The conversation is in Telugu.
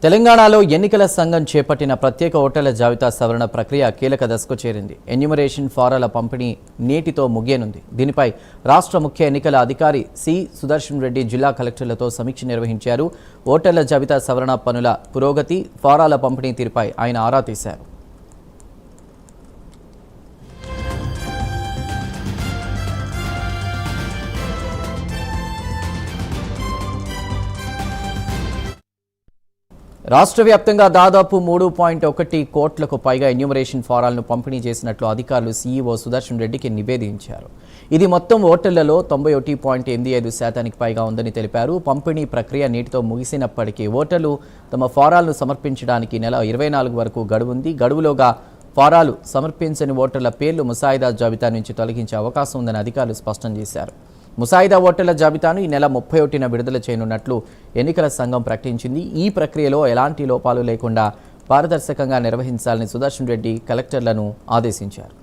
తెలంగాణలో ఎన్నికల సంఘం చేపట్టిన ప్రత్యేక ఓటర్ల జాబితా సవరణ ప్రక్రియ కీలక దశకు చేరింది. ఎన్యూమరేషన్ ఫారాల పంపిణీ నేటితో ముగియనుంది. దీనిపై రాష్ట్ర ముఖ్య ఎన్నికల అధికారి సి సుదర్శన్ రెడ్డి జిల్లా కలెక్టర్లతో సమీక్ష నిర్వహించారు. ఓటర్ల జాబితా సవరణ పనుల పురోగతి, ఫారాల పంపిణీ తీరుపై ఆయన ఆరా తీశారు. రాష్ట్ర వ్యాప్తంగా దాదాపు 3.1 కోట్లకు పైగా ఎన్యూమరేషన్ ఫారాలను పంపిణీ చేసినట్లు అధికారులు సీఈఓ సుదర్శన్ రెడ్డికి నివేదించారు. ఇది మొత్తం ఓటర్లలో 91.85% పైగా ఉందని తెలిపారు. పంపిణీ ప్రక్రియ నేటితో ముగిసినప్పటికీ ఓటర్లు తమ ఫారాలను సమర్పించడానికి నెల 24 వరకు గడువుంది. గడువులోగా ఫారాలు సమర్పించని ఓటర్ల పేర్లు ముసాయిదా జాబితా నుంచి తొలగించే అవకాశం ఉందని అధికారులు స్పష్టం చేశారు. ముసాయిదా ఓటర్ల జాబితాను ఈ నెల 31న విడుదల చేయనున్నట్లు ఎన్నికల సంఘం ప్రకటించింది. ఈ ప్రక్రియలో ఎలాంటి లోపాలు లేకుండా పారదర్శకంగా నిర్వహించాలని సుదర్శన్ రెడ్డి కలెక్టర్లను ఆదేశించారు.